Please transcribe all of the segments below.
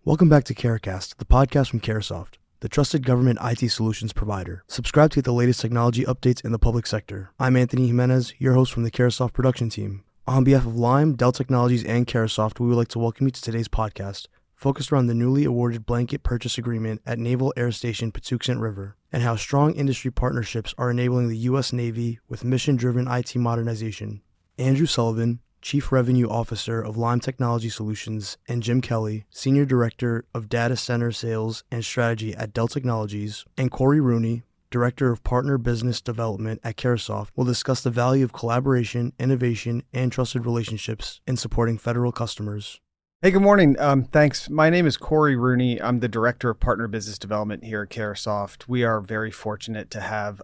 Welcome back to CareCast, the podcast from Caresoft, the trusted government IT solutions provider. Subscribe to get the latest technology updates in the public sector. I'm Anthony Jimenez, your host from the Caresoft production team. On behalf of LYME, Dell Technologies, and Caresoft, we would like to welcome you to today's podcast, focused around the newly awarded blanket purchase agreement at Naval Air Station Patuxent River, and how strong industry partnerships are enabling the U.S. Navy with mission-driven IT modernization. Andrew Sullivan, Chief Revenue Officer of LYME Technology Solutions, and Jim Kelly, Senior Director of Data Center Sales and Strategy at Dell Technologies, and Corey Rooney, Director of Partner Business Development at Caresoft, will discuss the value of collaboration, innovation, and trusted relationships in supporting federal customers. Hey, good morning. Thanks. My name is Corey Rooney. I'm the Director of Partner Business Development here at Caresoft. We are very fortunate to have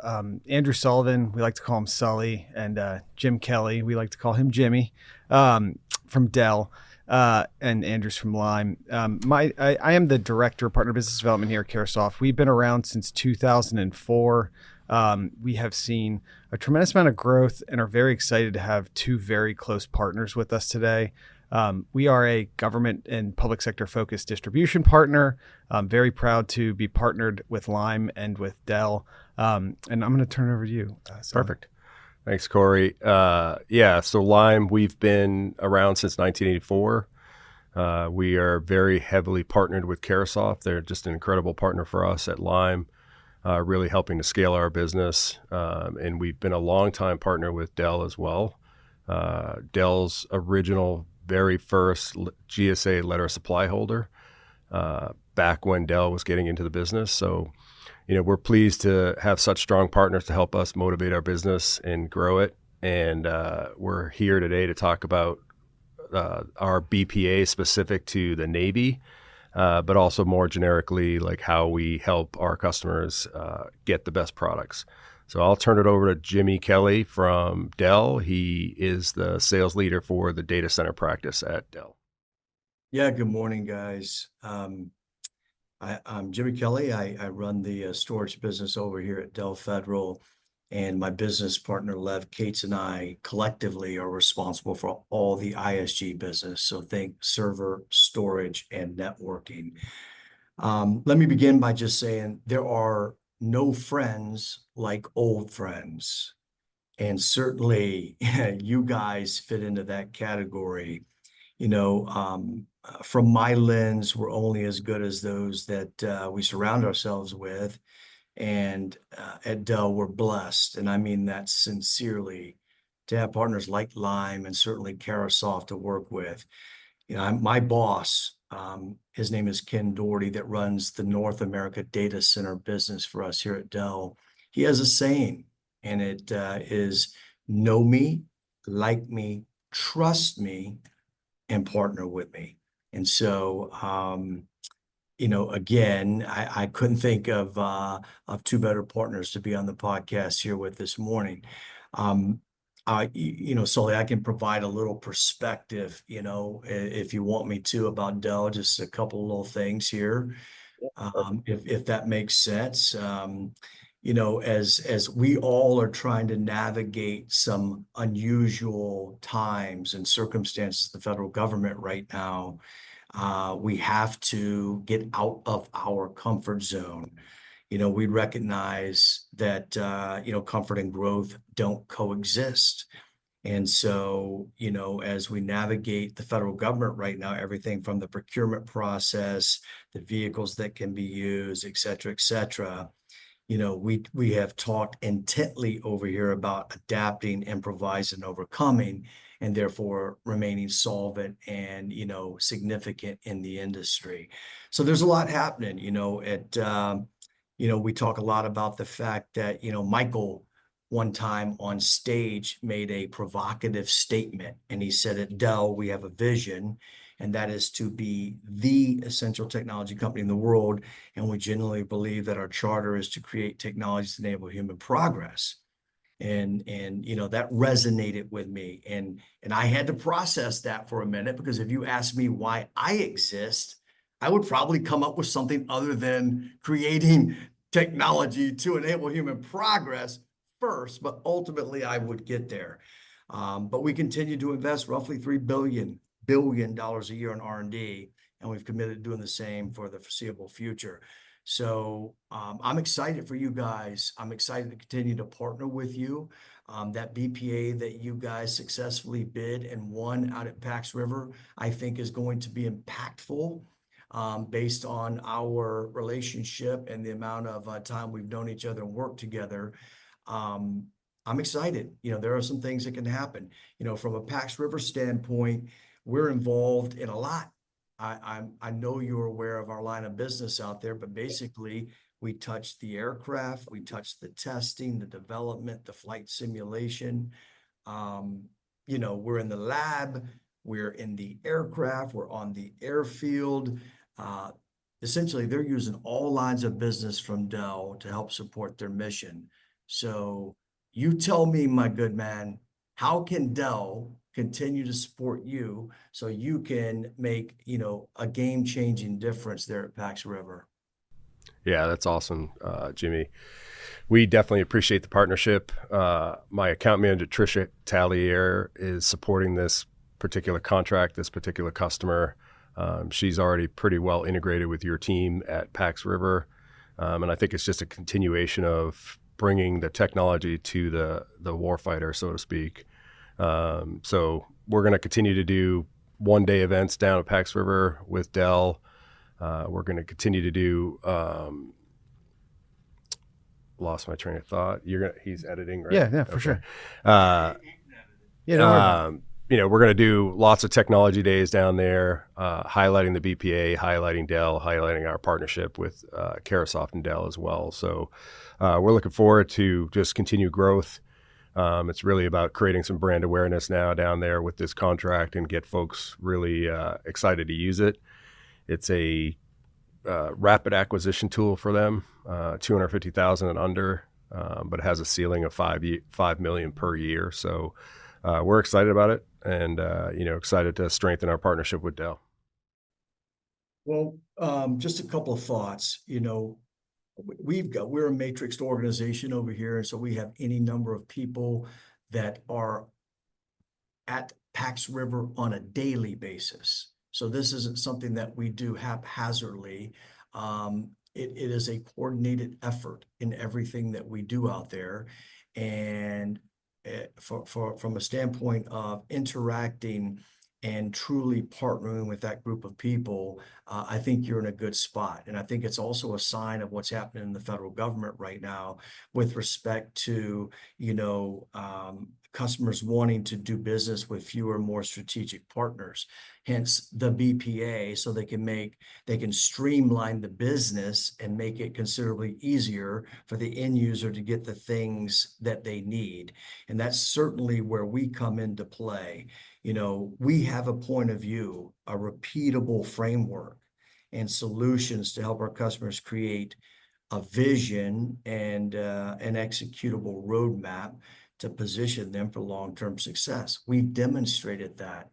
Andrew Sullivan, we like to call him Sully, and Jim Kelly, we like to call him Jimmy, from Dell, and Andrew's from LYME. I am the Director of Partner Business Development here at Caresoft. We've been around since 2004. We have seen a tremendous amount of growth and are very excited to have two very close partners with us today. We are a government and public sector focused distribution partner. I'm very proud to be partnered with LYME and with Dell. And I'm going to turn it over to you. Perfect. Thanks, Corey. So LYME, we've been around since 1984. We are very heavily partnered with Caresoft. They're just an incredible partner for us at LYME, really helping to scale our business. And we've been a longtime partner with Dell as well. Dell's original very first GSA letter of supply holder back when Dell was getting into the business. So, we're pleased to have such strong partners to help us motivate our business and grow it. And we're here today to talk about our BPA specific to the Navy, but also more generically, like how we help our customers get the best products. So I'll turn it over to Jimmy Kelly from Dell. He is the sales leader for the data center practice at Dell. Yeah, good morning, guys. I'm Jimmy Kelly. I run the storage business over here at Dell Federal, and my business partner, Lev Cates, and I collectively are responsible for all the ISG business. So think server, storage, and networking. Let me begin by just saying there are no friends like old friends. And certainly you guys fit into that category. From my lens, we're only as good as those that we surround ourselves with. And at Dell, we're blessed. And I mean that sincerely, to have partners like LYME and certainly Caresoft to work with. My boss, his name is Ken Doherty, that runs the North America data center business for us here at Dell. He has a saying, and it is know me, like me, trust me, and partner with me. And so, again, I couldn't think of two better partners to be on the podcast here with this morning. Sully, I can provide a little perspective, if you want me to, about Dell, just a couple of little things here, if that makes sense. As we all are trying to navigate some unusual times and circumstances of the federal government right now, we have to get out of our comfort zone. We recognize that, comfort and growth don't coexist. And so, as we navigate the federal government right now, everything from the procurement process, the vehicles that can be used, et cetera, we have talked intently over here about adapting, improvising, overcoming, and therefore remaining solvent and, significant in the industry. So there's a lot happening, we talk a lot about the fact that, Michael one time on stage made a provocative statement, and he said, at Dell, we have a vision, and that is to be the essential technology company in the world. And we genuinely believe that our charter is to create technologies to enable human progress. And that resonated with me. And I had to process that for a minute, because if you ask me why I exist, I would probably come up with something other than creating technology to enable human progress first, but ultimately I would get there. But we continue to invest roughly $3 billion a year in R&D, and we've committed to doing the same for the foreseeable future. So I'm excited for you guys. I'm excited to continue to partner with you. That BPA that you guys successfully bid and won out at Pax River, I think is going to be impactful based on our relationship and the amount of time we've known each other and worked together. I'm excited. There are some things that can happen. From a Pax River standpoint, we're involved in a lot. I know you're aware of our line of business out there, but basically we touch the aircraft, we touch the testing, the development, the flight simulation. We're in the lab, we're in the aircraft, we're on the airfield. Essentially, they're using all lines of business from Dell to help support their mission. So you tell me, my good man, how can Dell continue to support you so you can make, a game-changing difference there at Pax River? Yeah, that's awesome, Jimmy. We definitely appreciate the partnership. My account manager, Tricia Tallier, is supporting this particular contract, this particular customer. She's already pretty well integrated with your team at Pax River. And I think it's just a continuation of bringing the technology to the warfighter, so to speak. So we're going to continue to do one-day events down at Pax River with Dell. We're going to continue to do, lost my train of thought. He's editing, right? Yeah, for okay. sure. We're going to do lots of technology days down there, highlighting the BPA, highlighting Dell, highlighting our partnership with Carahsoft and Dell as well. So we're looking forward to just continued growth. It's really about creating some brand awareness now down there with this contract and get folks really excited to use it. It's a rapid acquisition tool for them, $250,000 and under, but it has a ceiling of $5 million per year. So we're excited about it and excited to strengthen our partnership with Dell. Well, just a couple of thoughts. We're a matrixed organization over here, and so we have any number of people that are at Pax River on a daily basis. So this isn't something that we do haphazardly. It is a coordinated effort in everything that we do out there. And from a standpoint of interacting and truly partnering with that group of people, I think you're in a good spot. And I think it's also a sign of what's happening in the federal government right now with respect to, customers wanting to do business with fewer, more strategic partners, hence the BPA, so they can streamline the business and make it considerably easier for the end user to get the things that they need. And that's certainly where we come into play. We have a point of view, a repeatable framework and solutions to help our customers create a vision and an executable roadmap to position them for long-term success. We've demonstrated that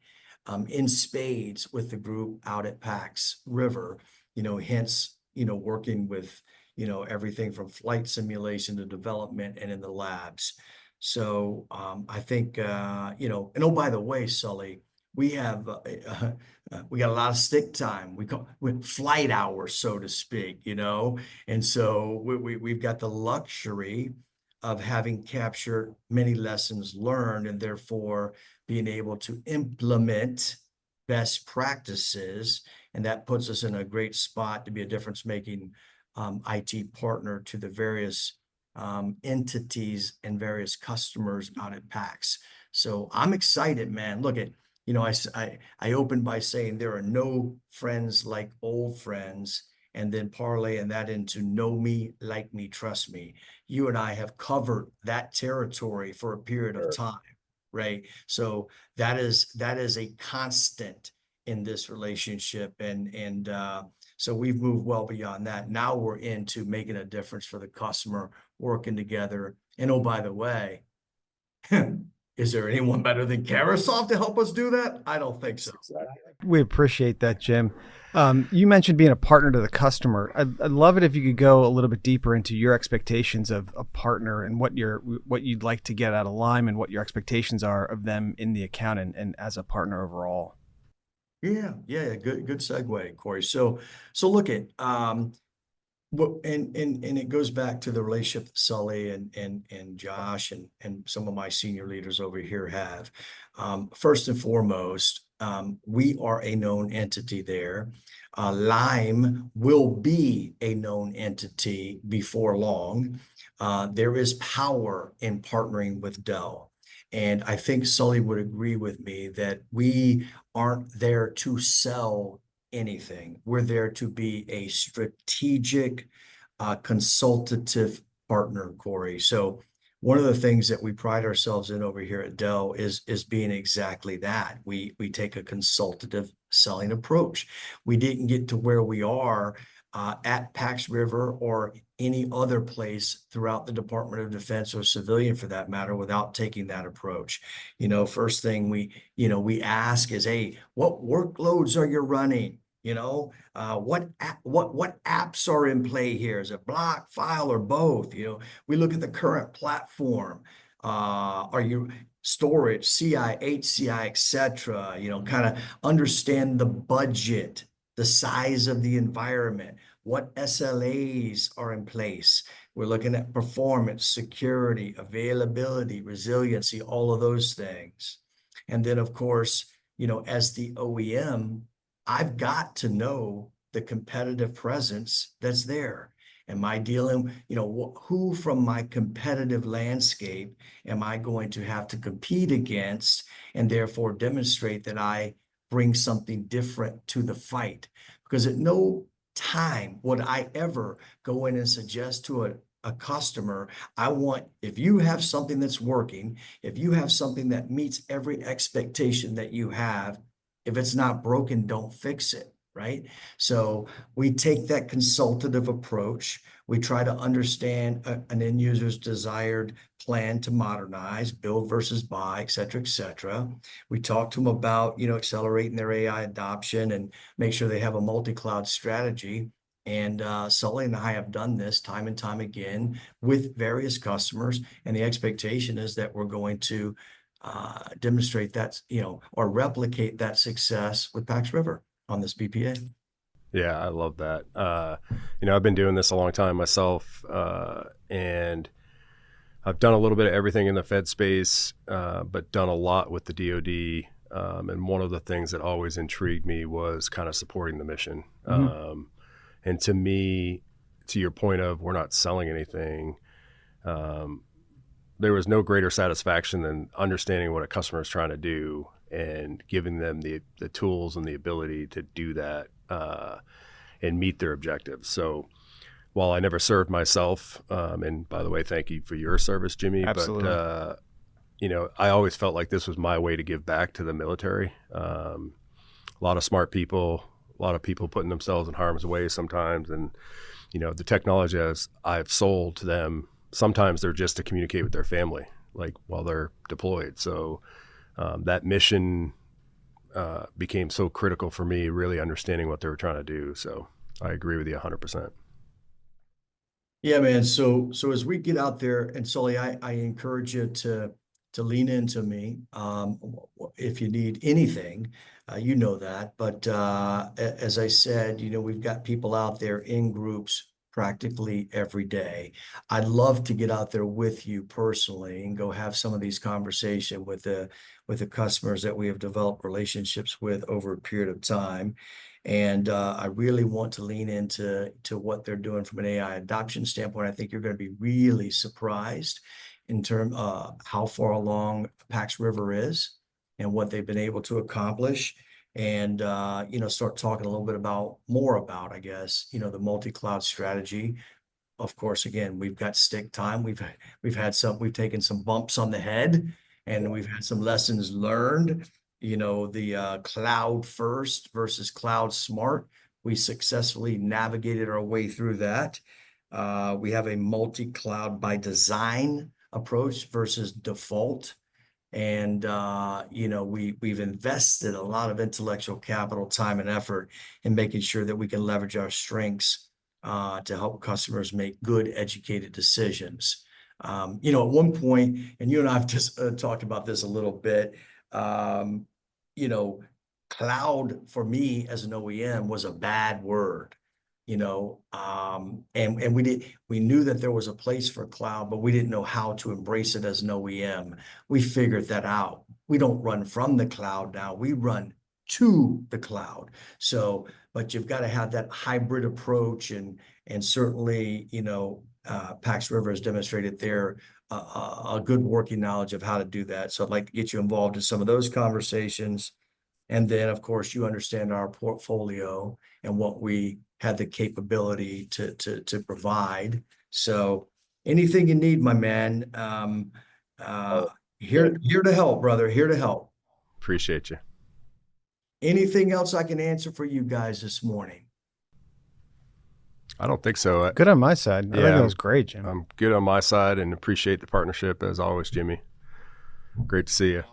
in spades with the group out at Pax River, hence, working with, everything from flight simulation to development and in the labs. So I think, and oh, by the way, Sully, we got a lot of stick time. We call it flight hours, so to speak, and so we've got the luxury of having captured many lessons learned and therefore being able to implement best practices. And that puts us in a great spot to be a difference-making IT partner to the various entities and various customers out at PAX. So I'm excited, man. Look at, I opened by saying there are no friends like old friends, and then parlaying that into know me, like me, trust me. You and I have covered that territory for a period of time, right? So that is a constant in this relationship, and so we've moved well beyond that. Now we're into making a difference for the customer, working together. And oh, by the way, is there anyone better than Carahsoft to help us do that? I don't think so. We appreciate that, Jim. You mentioned being a partner to the customer. I'd love it if you could go a little bit deeper into your expectations of a partner and what you'd like to get out of LYME and what your expectations are of them in the account and as a partner overall. Yeah. Good segue, Corey. So look at and it goes back to the relationship that Sully and Josh and some of my senior leaders over here have. First and foremost, we are a known entity there. LYME will be a known entity before long. There is power in partnering with Dell. And I think Sully would agree with me that we aren't there to sell anything. We're there to be a strategic, consultative partner, Corey. So one of the things that we pride ourselves in over here at Dell is being exactly that. We take a consultative selling approach. We didn't get to where we are at Pax River or any other place throughout the Department of Defense or civilian for that matter without taking that approach. First thing we ask is, hey, what workloads are you running? What apps are in play here? Is it block, file, or both? We look at the current platform. Are you storage, CI, HCI, etc.? Kind of understand the budget, the size of the environment, what SLAs are in place. We're looking at performance, security, availability, resiliency, all of those things. And then, of course, as the OEM, I've got to know the competitive presence that's there. Am I dealing, who from my competitive landscape am I going to have to compete against and therefore demonstrate that I bring something different to the fight? Because at no time would I ever go in and suggest to a customer, if you have something that's working, if you have something that meets every expectation that you have, if it's not broken, don't fix it, right? So we take that consultative approach. We try to understand an end user's desired plan to modernize, build versus buy, et cetera, et cetera. We talk to them about, accelerating their AI adoption and make sure they have a multi-cloud strategy. And Sully and I have done this time and time again with various customers. And the expectation is that we're going to demonstrate that, or replicate that success with Pax River on this BPA. Yeah, I love that. I've been doing this a long time myself, and I've done a little bit of everything in the Fed space, but done a lot with the DoD. And one of the things that always intrigued me was kind of supporting the mission. Mm-hmm. And to me, to your point of we're not selling anything, there was no greater satisfaction than understanding what a customer is trying to do and giving them the tools and the ability to do that and meet their objectives. So while I never served myself, and by the way, thank you for your service, Jimmy. Absolutely. But, I always felt like this was my way to give back to the military. A lot of smart people, a lot of people putting themselves in harm's way sometimes. And, the technology I've sold to them, sometimes they're just to communicate with their family, like while they're deployed. So that mission became so critical for me, really understanding what they were trying to do. So I agree with you 100%. Yeah, man. So as we get out there, and Sully, I encourage you to lean into me if you need anything. You know that. But as I said, we've got people out there in groups practically every day. I'd love to get out there with you personally and go have some of these conversations with the customers that we have developed relationships with over a period of time. And I really want to lean into what they're doing from an AI adoption standpoint. I think you're going to be really surprised in terms of how far along Pax River is and what they've been able to accomplish. And start talking a little bit more about, I guess, the multi-cloud strategy. Of course, again, we've got stick time. We've taken some bumps on the head, and we've had some lessons learned. The cloud first versus cloud smart. We successfully navigated our way through that. We have a multi-cloud by design approach versus default. And, we've invested a lot of intellectual capital, time, and effort in making sure that we can leverage our strengths to help customers make good, educated decisions. At one point, and you and I have just talked about this a little bit, cloud for me as an OEM was a bad word, and we knew that there was a place for cloud, but we didn't know how to embrace it as an OEM. We figured that out. We don't run from the cloud now, we run to the cloud. So, but you've got to have that hybrid approach, and certainly, Pax River has demonstrated there a good working knowledge of how to do that. So I'd like to get you involved in some of those conversations. And then, of course, you understand our portfolio and what we had the capability to provide. So anything you need, my man, here to help, brother, here to help. Appreciate you. Anything else I can answer for you guys this morning? I don't think so. Good on my side. I think that was great, Jim. I'm good on my side and appreciate the partnership as always, Jimmy. Great to see you.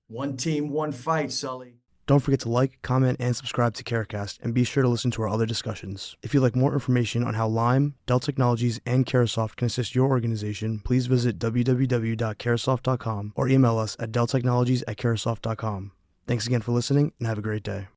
One team, one fight, Sully. Don't forget to like, comment, and subscribe to Caracast, and be sure to listen to our other discussions. If you'd like more information on how LYME, Dell Technologies, and Carahsoft can assist your organization, please visit www.carasoft.com or email us at delltechnologies@carasoft.com. Thanks again for listening, and have a great day.